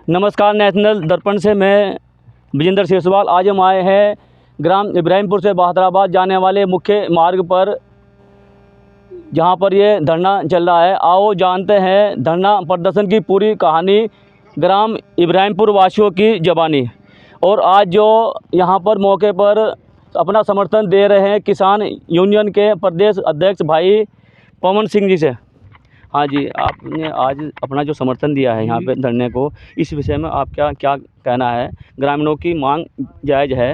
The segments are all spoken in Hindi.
नमस्कार, नेशनल दर्पण से मैं विजेंद्र शेषवाल। आज हम आए हैं ग्राम इब्राहिमपुर से बहादुराबाद जाने वाले मुख्य मार्ग पर, जहां पर ये धरना चल रहा है। आओ जानते हैं धरना प्रदर्शन की पूरी कहानी ग्राम इब्राहिमपुर वासियों की ज़बानी। और आज जो यहां पर मौके पर अपना समर्थन दे रहे हैं किसान यूनियन के प्रदेश अध्यक्ष भाई पवन सिंह जी से। हाँ जी, आपने आज अपना जो समर्थन दिया है यहाँ पे धरने को, इस विषय में आप क्या कहना है? ग्रामीणों की मांग जायज़ है?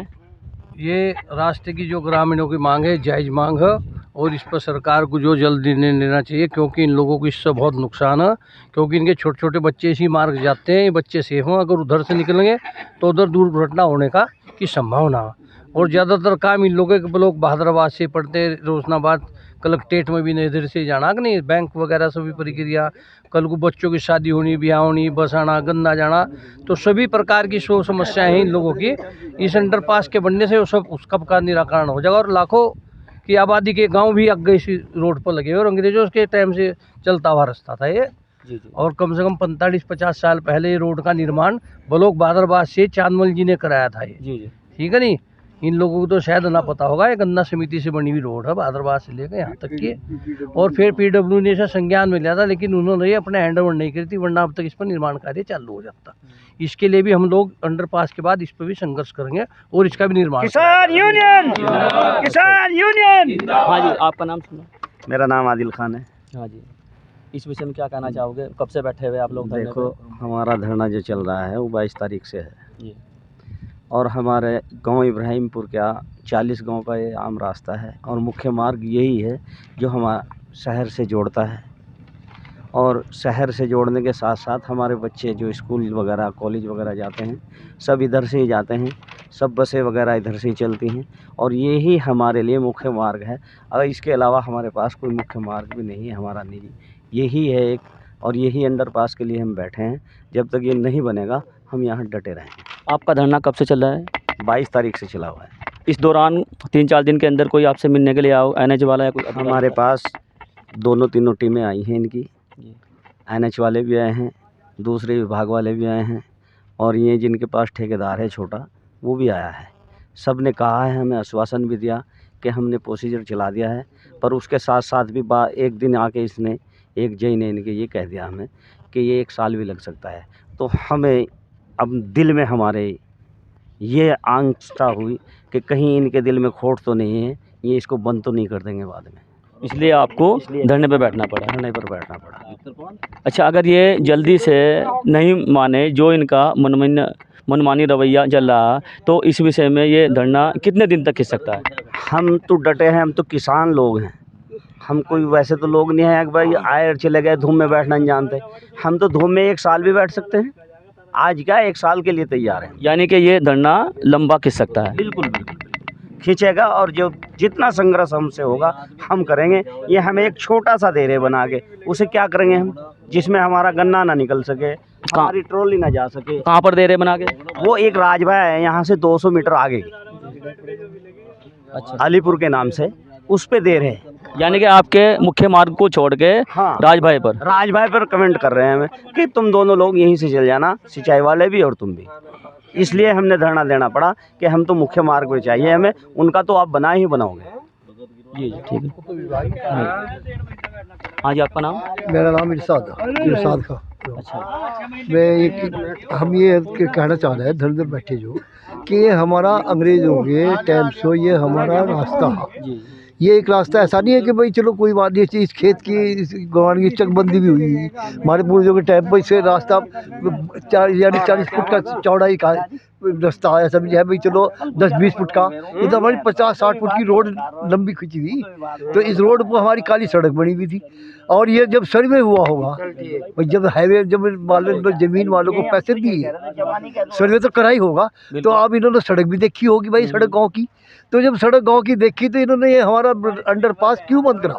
ये राष्ट्र की जो ग्रामीणों की मांग है, जायज़ मांग है और इस पर सरकार को जो जल्द निर्णय लेना चाहिए, क्योंकि इन लोगों को इससे बहुत नुकसान है। क्योंकि इनके छोटे छोटे बच्चे इसी मार्ग जाते हैं, ये बच्चे सेफ हों। अगर उधर से निकलेंगे तो उधर दुर्घटना होने की संभावना है। और ज़्यादातर काम इन लोगों के लोग बहादुराबाद से पढ़ते हैं, रोशनाबाद कलेक्ट्रेट में भी नहीं इधर से जाना कि नहीं, बैंक वगैरह सभी प्रक्रिया, कल को बच्चों की शादी होनी, ब्याह होनी, बस आना, गन्ना जाना, तो सभी प्रकार की सो समस्याएं हैं इन लोगों की। इस अंडरपास के बनने से वो सब उसका का निराकरण हो जाएगा। और लाखों की आबादी के गांव भी अग इसी रोड पर लगे हुए, और अंग्रेजों के टाइम से चलता हुआ रास्ता था ये। जी। और कम से कम 45-50 साल पहले ये रोड का निर्माण ब्लॉक बहादुराबाद से चांदमल जी ने कराया था ये। जी। ठीक है नहीं, इन लोगों को तो शायद ना पता होगा, ये गन्ना समिति से बनी हुई रोड है बहादुराबाद से लेकर यहाँ तक की। और फिर PW ने इसे संज्ञान में लिया था, लेकिन उन्होंने ये अपने हैंड ओवर नहीं करी थी, वरना अब तक इस पर निर्माण कार्य चालू हो जाता। इसके लिए भी हम लोग अंडरपास के बाद इस पर भी संघर्ष करेंगे और इसका भी निर्माण। किसान यूनियन, किसान यूनियन। हाँ जी, आपका नाम सुना? मेरा नाम आदिल खान है। हाँ जी, इस विषय में क्या कहना चाहोगे? कब से बैठे हुए आप लोग? देखो, हमारा धरना जो चल रहा है वो 22 तारीख से है जी। और हमारे गांव इब्राहिमपुर का 40 गांव का ये आम रास्ता है और मुख्य मार्ग यही है जो हमारा शहर से जोड़ता है। और शहर से जोड़ने के साथ साथ हमारे बच्चे जो स्कूल वगैरह कॉलेज वगैरह जाते हैं, सब इधर से ही जाते हैं, सब बसें वगैरह इधर से ही चलती हैं और यही हमारे लिए मुख्य मार्ग है। और इसके अलावा हमारे पास कोई मुख्य मार्ग भी नहीं है, हमारा निजी यही है एक। और यही अंडरपास के लिए हम बैठे हैं। जब तक ये नहीं बनेगा हम यहाँ डटे रहेंगे। आपका धरना कब से चल रहा है? 22 तारीख से चला हुआ है। इस दौरान 3-4 दिन के अंदर कोई आपसे मिलने के लिए आओ, NH वाला या कोई? हमारे पास तीनों टीमें आई हैं इनकी। NH वाले भी आए हैं, दूसरे विभाग वाले भी आए हैं और ये जिनके पास ठेकेदार है छोटा, वो भी आया है। सब ने कहा है, हमें आश्वासन भी दिया कि हमने प्रोसीजर चला दिया है। पर उसके साथ साथ भी एक दिन आके इसने एक जज ने इनके ये कह दिया हमें कि ये 1 साल भी लग सकता है। तो हमें अब दिल में हमारे ये आशंका हुई कि कहीं इनके दिल में खोट तो नहीं है, ये इसको बंद तो नहीं कर देंगे बाद में। इसलिए आपको धरने पे बैठना पड़ा? धरने पर बैठना पड़ा। अच्छा, अगर ये जल्दी से नहीं माने, जो इनका मनमानी रवैया चल रहा, तो इस विषय में ये धरना कितने दिन तक खिंच सकता है? हम तो डटे हैं, हम तो किसान लोग हैं। हम कोई वैसे तो लोग नहीं हैं कि भाई आए और चले गए, धूम में बैठना नहीं जानते। हम तो धूम में 1 साल भी बैठ सकते हैं। आज क्या 1 साल के लिए तैयार हैं। यानी कि ये धरना लंबा खिंच सकता है? बिल्कुल खींचेगा और जो जितना संघर्ष हमसे होगा हम करेंगे। ये हमें एक छोटा सा देरे बना के उसे क्या करेंगे हम, जिसमें हमारा गन्ना ना निकल सके, हमारी ट्रॉली ना जा सके। कहाँ पर देरे बना के? वो एक राजभा है यहाँ से 200 मीटर आगे। अच्छा, अलीपुर के नाम से उस पे दे रहे हैं। यानी कि आपके मुख्य मार्ग को छोड़ के हाँ, राजभाई पर कमेंट कर रहे हैं हमें कि तुम दोनों लोग यहीं से चल जाना, सिंचाई वाले भी और तुम भी। इसलिए हमने धरना देना पड़ा कि हम तो मुख्य मार्ग पे चाहिए हमें, उनका तो आप बना ही बनाओगे। जी ठीक है। हाँ जी, आपका नाम? मेरा नाम इरशाद का। अच्छा, हम ये कहना चाह रहे हैं धरने बैठे जो कि ये हमारा अंग्रेज़ों के टाइम से ये हमारा रास्ता है। ये एक रास्ता ऐसा नहीं है कि भाई चलो कोई बात नहीं, इस खेत की गवान की चकबंदी भी हुई हमारे पूर्वजों के टाइम पर। इसे रास्ता 40 फुट का चौड़ाई का रास्ता है, ऐसा भी है भाई चलो 10-20 फुट का। ये तो हमारी 50-60 फुट की रोड लंबी खींची हुई, तो इस रोड पर हमारी काली सड़क बनी हुई थी। और ये जब सर्वे हुआ होगा भाई, जब हाईवे जब ज़मीन वालों को पैसे दिए, सर्वे तो कराई होगा, तो अब इन्होंने सड़क भी देखी होगी भाई, सड़क गाँव की। तो जब सड़क गांव की देखी तो इन्होंने ये हमारा अंडरपास क्यों बंद करा?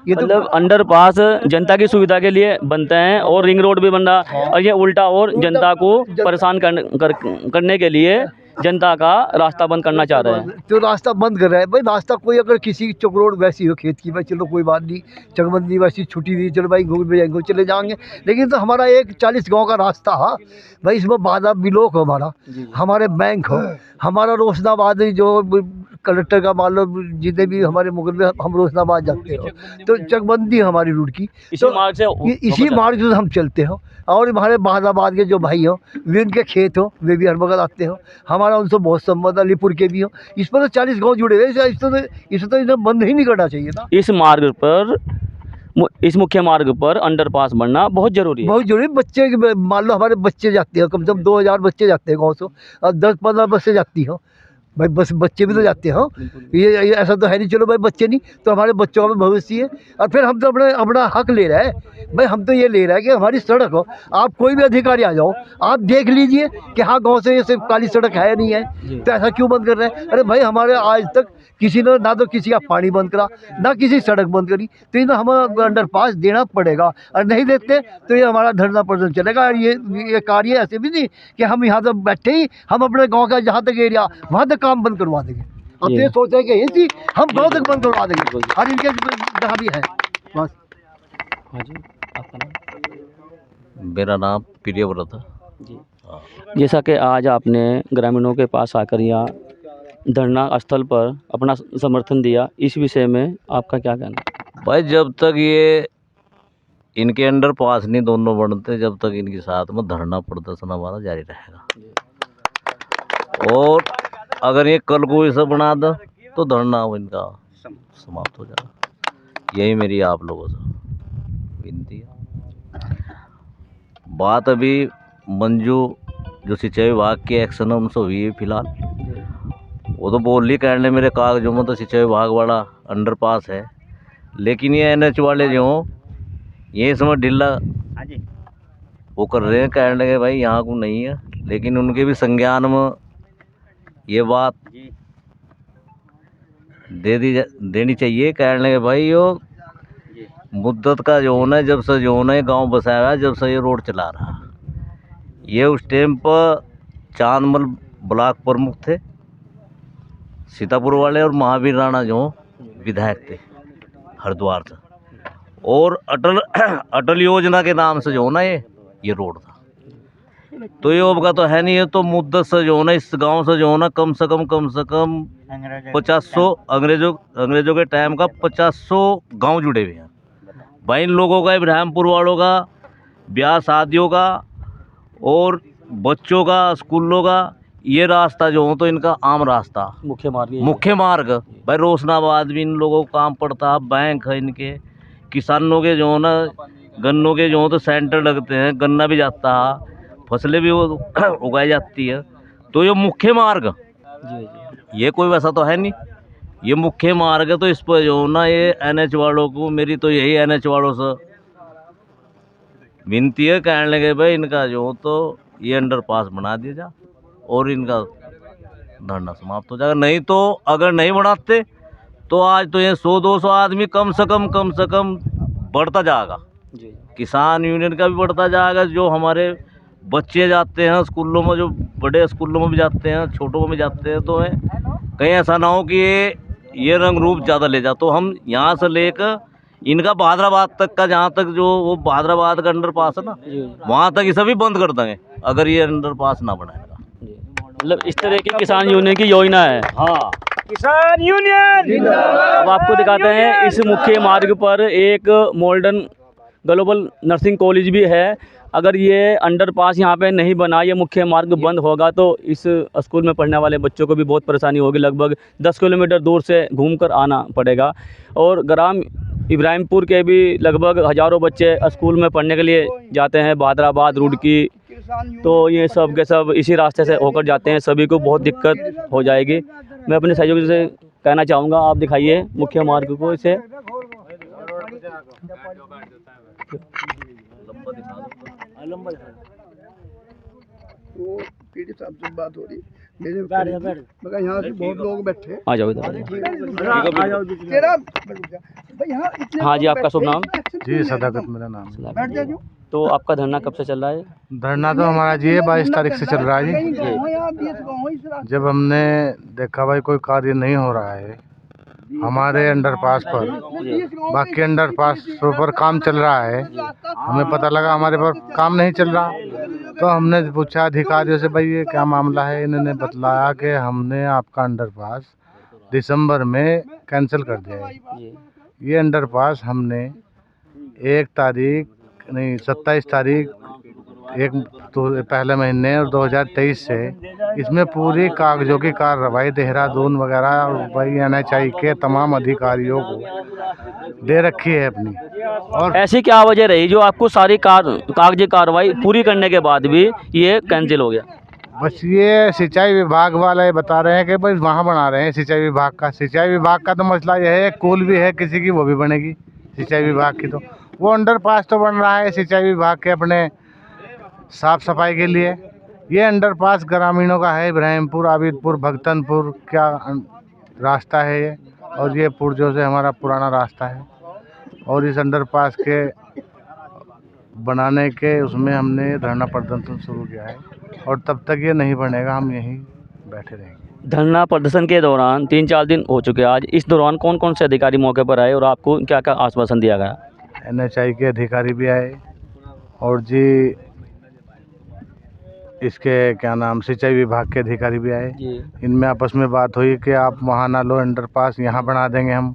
ये तो मतलब अंडरपास जनता की सुविधा के लिए बनते हैं और रिंग रोड भी बन रहा, और ये उल्टा और जनता को परेशान करने के लिए जनता का रास्ता बंद करना चाह रहे हैं। तो रास्ता बंद कर रहा है भाई। रास्ता कोई अगर किसी चकरोड वैसी हो खेत की, भाई चलो कोई बात नहीं, चकबंदी वैसी छुट्टी दी, चलो भाई घूम चले जाएंगे। लेकिन तो हमारा एक 40 गांव का रास्ता है भाई, इसमें बाधा बिलोक हो हमारा, हमारे बैंक हो, हमारा रोशनाबाद जो कलेक्टर का मान लो जितने भी हमारे मुगल में हम रोशनाबाद जाते हो, तो चकबंदी हमारी रूट की, इसी मार्ग से इसी मार्ग से हम चलते हो। और हमारे बादाबाद के जो भाई हो, वे उनके खेत हो, वे भी हर बगल आते हो, हमारा उनसे बहुत संबंध, अलीपुर के भी हो। इस पर तो 40 गांव जुड़े हुए, इसे तो इन्हें बंद ही नहीं करना चाहिए था। इस मुख्य मार्ग पर अंडरपास बनना बहुत जरूरी है। बहुत जरूरी। बच्चे मान लो हमारे बच्चे जाते हैं, कम से कम 2000 बच्चे जाते हैं गाँव से, और 10-15 बसें जाती हो भाई, बस बच्चे भी तो जाते हो। ये ऐसा तो है नहीं चलो भाई बच्चे नहीं तो हमारे बच्चों का भविष्य है। और फिर हम तो अपना हक ले रहे हैं भाई, हम तो ये ले रहे हैं कि हमारी सड़क हो। आप कोई भी अधिकारी आ जाओ, आप देख लीजिए कि हाँ गांव से ये सिर्फ काली सड़क है नहीं है, तो ऐसा क्यों बंद कर रहे हैं? अरे भाई हमारे आज तक किसी ने ना तो किसी का पानी बंद करा, ना किसी सड़क बंद करी, तो इन्हें हमें अंडरपास देना पड़ेगा। और नहीं देते तो ये हमारा धरना प्रदर्शन चलेगा। और ये कार्य ऐसे भी नहीं कि हम यहाँ से बैठे ही हम अपने गाँव का जहाँ तक एरिया वहाँ तक काम बंद करवा देंगे। अब ये सोच रहे कि हिंदी हम गाँव तक बंद करवा देंगे, और इनके जहाँ भी है बस। हाँ जी, आपका नाम? मेरा नाम प्रियव्रत है जी। जैसा कि आज आपने ग्रामीणों के पास आकर यहाँ धरना स्थल पर अपना समर्थन दिया, इस विषय में आपका क्या कहना है? भाई, जब तक ये इनके अंडर पास नहीं दोनों बनते, जब तक इनके साथ में धरना प्रदर्शन हमारा जारी रहेगा। और अगर ये कल को ऐसा बना दो तो धरना इनका समाप्त हो जाएगा। यही मेरी आप लोगों से विनती है। बात अभी मंजू जो सिंचाई विभाग के एक्शन है उनसे हुई है फिलहाल, वो तो बोल रही कहने मेरे कागजों में तो सिंचाई विभाग वाला अंडरपास है, लेकिन ये NH वाले जो ये इसमें ढीला वो कर रहे हैं, कहने लगे भाई यहाँ को नहीं है। लेकिन उनके भी संज्ञान में ये बात देनी चाहिए। कहने लगे भाई यो मुद्दत का जो है, जब से जो है गाँव बसाया है, जब से ये रोड चला रहा, ये उस टाइम पर चांदमल ब्लॉक प्रमुख थे सीतापुर वाले, और महावीर राणा जो विधायक थे हरिद्वार से, और अटल योजना के नाम से जो ना ये रोड था। तो ये अब का तो है नहीं, ये तो मुद्दत से जो ना इस गांव से जो ना कम से कम 500 अंग्रेजों के टाइम का 500 गांव जुड़े हुए हैं भाई। इन लोगों का, इब्राहिमपुर वालों का, ब्याह शादियों का और बच्चों का, स्कूलों का, ये रास्ता जो हो तो इनका आम रास्ता मुख्य मार्ग भाई। रोशनाबाद भी इन लोगों को काम पड़ता, बैंक है इनके, किसानों के जो ना गन्नों के जो तो सेंटर लगते हैं, गन्ना भी जाता है, फसलें भी उगाई जाती है। तो ये मुख्य मार्ग, ये कोई वैसा तो है नहीं, ये मुख्य मार्ग है। तो इस पर जो ना ये NH वालों को, मेरी तो यही NH वालों से विनती है, कहने लगे भाई इनका जो तो ये अंडरपास बना दिया जा और इनका धरना समाप्त हो जाएगा। नहीं तो अगर नहीं बनाते तो आज तो ये 100-200 आदमी कम से कम बढ़ता जाएगा। किसान यूनियन का भी बढ़ता जाएगा। जो हमारे बच्चे जाते हैं स्कूलों में, जो बड़े स्कूलों में भी जाते हैं, छोटों में भी जाते हैं, तो कहीं ऐसा ना हो कि ये रंग रूप ज़्यादा ले जा। तो हम यहाँ से लेकर इनका बहादुराबाद तक का, जहाँ तक जो वो बहादुराबाद का अंडरपास है ना, वहाँ तक इसे भी बंद कर देंगे अगर ये अंडरपास ना बनाएगा। मतलब इस तरह की किसान यूनियन की योजना है। हाँ, किसान यूनियन। अब आपको दिखाते हैं इस मुख्य मार्ग पर एक मॉडर्न ग्लोबल नर्सिंग कॉलेज भी है। अगर ये अंडरपास यहाँ पे नहीं बना, ये मुख्य मार्ग बंद होगा तो इस स्कूल में पढ़ने वाले बच्चों को भी बहुत परेशानी होगी। लगभग 10 किलोमीटर दूर से घूमकर आना पड़ेगा। और ग्राम इब्राहिमपुर के भी लगभग हज़ारों बच्चे स्कूल में पढ़ने के लिए जाते हैं, बहादुराबाद रूट की। तो ये सब के सब इसी रास्ते से होकर जाते हैं, सभी को बहुत दिक्कत हो जाएगी। मैं अपने सहयोगी से कहना चाहूँगा, आप दिखाइए मुख्य मार्ग को इसे। वो पीडी साहब से बात हो रही मेरे, मगर यहाँ से बहुत लोग बैठे। आ जाओ इधर। तेरा भाई यहाँ इतने। हाँ जी, आपका शुभ नाम? जी सदाकत मेरा नाम है। बैठ जाओ। तो आपका धरना कब से चल रहा है? धरना तो हमारा जी 22 तारीख से चल रहा है जी। जब हमने देखा भाई कोई कार्य नहीं हो रहा है हमारे अंडरपास पर, बाकी अंडरपास पर काम चल रहा है, हमें पता लगा हमारे पर काम नहीं चल रहा, तो हमने पूछा अधिकारियों से भाई ये क्या मामला है। इन्होंने बतलाया कि हमने आपका अंडरपास दिसंबर में कैंसिल कर दिया है। ये अंडरपास हमने 27 तारीख तो पहले महीने और 2023 से इसमें पूरी कागजों की कार्रवाई देहरादून वगैरह और भाई NHI के तमाम अधिकारियों को दे रखी है अपनी। और ऐसी क्या वजह रही जो आपको सारी कागजी कार्रवाई पूरी करने के बाद भी ये कैंसिल हो गया? बस ये सिंचाई विभाग वाले बता रहे हैं कि भाई वहाँ बना रहे हैं सिंचाई विभाग का तो मसला यह है, कूल भी है किसी की वो भी बनेगी सिंचाई विभाग की, तो वो अंडरपास तो बन रहा है सिंचाई विभाग के अपने साफ सफाई के लिए। ये अंडरपास ग्रामीणों का है, इब्राहिमपुर आबिदपुर भगतनपुर क्या रास्ता है ये, और ये पुरजों से हमारा पुराना रास्ता है। और इस अंडरपास के बनाने के उसमें हमने धरना प्रदर्शन शुरू किया है और तब तक ये नहीं बनेगा हम यहीं बैठे रहेंगे। धरना प्रदर्शन के दौरान 3-4 दिन हो चुके हैं आज, इस दौरान कौन कौन से अधिकारी मौके पर आए और आपको क्या क्या आश्वासन दिया गया? NHI के अधिकारी भी आए और जी इसके क्या नाम सिंचाई विभाग के अधिकारी भी आए। इनमें आपस में बात हुई कि आप वहाँ ना लो अंडरपास, यहाँ बना देंगे हम।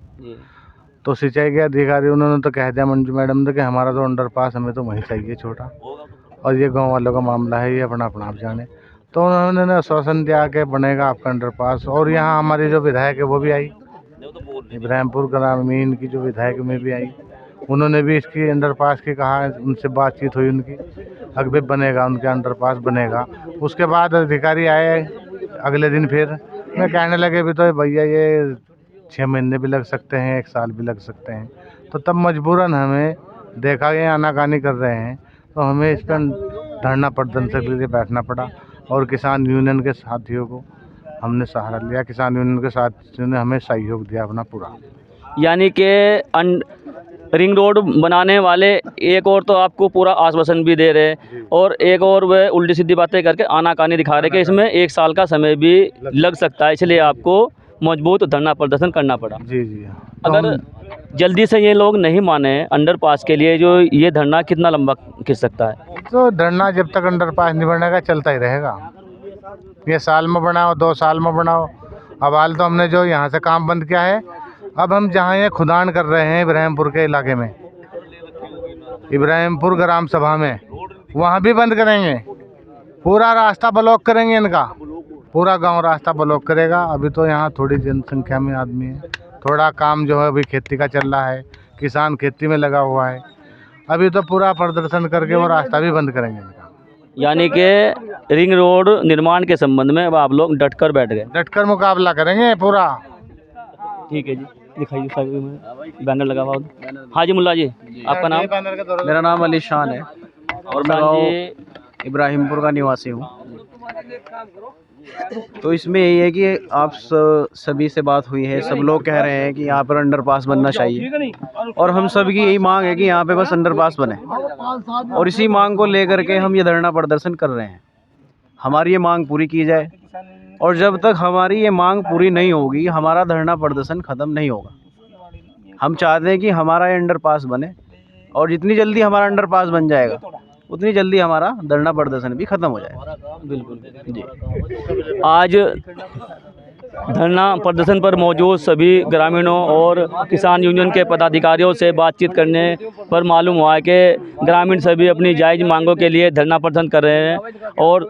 तो सिंचाई के अधिकारी उन्होंने तो कह दिया मंजू मैडम ने कि हमारा तो अंडरपास हमें तो वहीं चाहिए छोटा, और ये गांव वालों का मामला है, ये अपना अपना आप जाने। तो उन्होंने आश्वासन दिया कि बनेगा आपका अंडरपास। और यहाँ हमारी जो विधायक है वो भी आई, इब्राहिमपुर ग्रामीण की जो विधायक में भी आई, उन्होंने भी इसकी अंडरपास की कहा, उनसे बातचीत हुई उनकी, अगले बनेगा उनके अंडरपास बनेगा। उसके बाद अधिकारी आए अगले दिन, फिर मैं कहने लगे भी तो भैया ये 6 महीने भी लग सकते हैं, 1 साल भी लग सकते हैं। तो तब मजबूरन हमें देखा ये आनाकानी कर रहे हैं तो हमें इस पर धरना प्रदर्शन के लिए बैठना पड़ा। और किसान यूनियन के साथियों को हमने सहारा लिया, किसान यूनियन के साथियों ने हमें सहयोग दिया अपना पूरा। यानी कि रिंग रोड बनाने वाले एक और तो आपको पूरा आश्वासन भी दे रहे और एक और वह उल्टी सीधी बातें करके आनाकानी दिखा रहे कि इसमें 1 साल का समय भी लग सकता है, इसलिए आपको मजबूत धरना प्रदर्शन करना पड़ा। जी जी। अगर जल्दी से ये लोग नहीं माने अंडरपास के लिए, जो ये धरना कितना लंबा खिंच सकता है? तो धरना जब तक अंडरपास नहीं बनेगा चलता ही रहेगा। ये साल में बनाओ, 2 साल में बनाओ। अब हाल तो हमने जो यहाँ से काम बंद किया है, अब हम जहाँ ये खुदान कर रहे हैं इब्राहिमपुर के इलाके में, इब्राहिमपुर ग्राम सभा में, वहाँ भी बंद करेंगे। पूरा रास्ता ब्लॉक करेंगे, इनका पूरा गांव रास्ता ब्लॉक करेगा। अभी तो यहाँ थोड़ी जनसंख्या में आदमी है, थोड़ा काम जो है अभी खेती का चल रहा है, किसान खेती में लगा हुआ है। अभी तो पूरा प्रदर्शन करके वो रास्ता भी बंद करेंगे इनका। यानी कि रिंग रोड निर्माण के संबंध में अब आप लोग डटकर बैठ गए? डटकर मुकाबला करेंगे पूरा। ठीक है जी, दिखाइए साइड में बैनर लगा हुआ। हाँ जी मुल्ला जी, आपका नाम? मेरा नाम अली शान है और मैं गाँव इब्राहिमपुर का निवासी हूँ। तो इसमें यही है कि आप सभी से बात हुई है, सब लोग कह रहे हैं कि यहाँ पर अंडरपास बनना चाहिए और हम सब की यही मांग है कि यहाँ पे बस अंडरपास बने, और इसी मांग को लेकर के हम ये धरना प्रदर्शन कर रहे हैं। हमारी ये मांग पूरी की जाए, और जब तक हमारी ये मांग पूरी नहीं होगी हमारा धरना प्रदर्शन ख़त्म नहीं होगा। हम चाहते हैं कि हमारा ये अंडरपास बने, और जितनी जल्दी हमारा अंडरपास बन जाएगा उतनी जल्दी हमारा धरना प्रदर्शन भी ख़त्म हो जाएगा। बिल्कुल जी। आज धरना प्रदर्शन पर मौजूद सभी ग्रामीणों और किसान यूनियन के पदाधिकारियों से बातचीत करने पर मालूम हुआ है कि ग्रामीण सभी अपनी जायज़ मांगों के लिए धरना प्रदर्शन कर रहे हैं और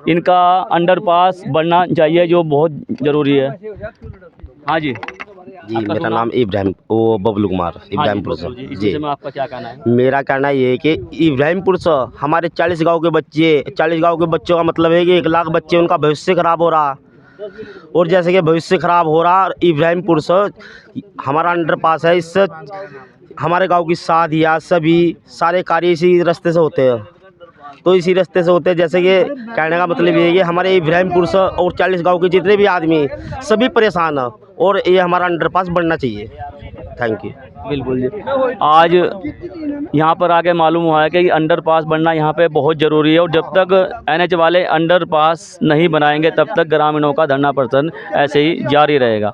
इनका अंडरपास बनना चाहिए, जो बहुत ज़रूरी है। हाँ जी जी, मेरा नाम बबलू कुमार इब्राहिमपुर से। जी, में आपका क्या कहना है? मेरा कहना ये है कि इब्राहिमपुर से हमारे 40 गांव के बच्चों का मतलब है कि 1 लाख बच्चे उनका भविष्य खराब हो रहा, और जैसे कि भविष्य खराब हो रहा इब्राहिमपुर से हमारा अंडरपास है, इससे हमारे गांव की शादियाँ सभी सारे कार्य इसी रास्ते से होते हैं। तो इसी रास्ते से होते हैं, जैसे कि कहने का मतलब ये है कि हमारे इब्राहिमपुर से और 40 गांव के जितने भी आदमी सभी परेशान हैं, और ये हमारा अंडरपास बनना चाहिए। Thank you. बिल्कुल जी। आज यहाँ पर आके मालूम हुआ है कि अंडरपास बनना यहाँ पे बहुत ज़रूरी है और जब तक एनएच वाले अंडरपास नहीं बनाएंगे तब तक ग्रामीणों का धरना प्रदर्शन ऐसे ही जारी रहेगा।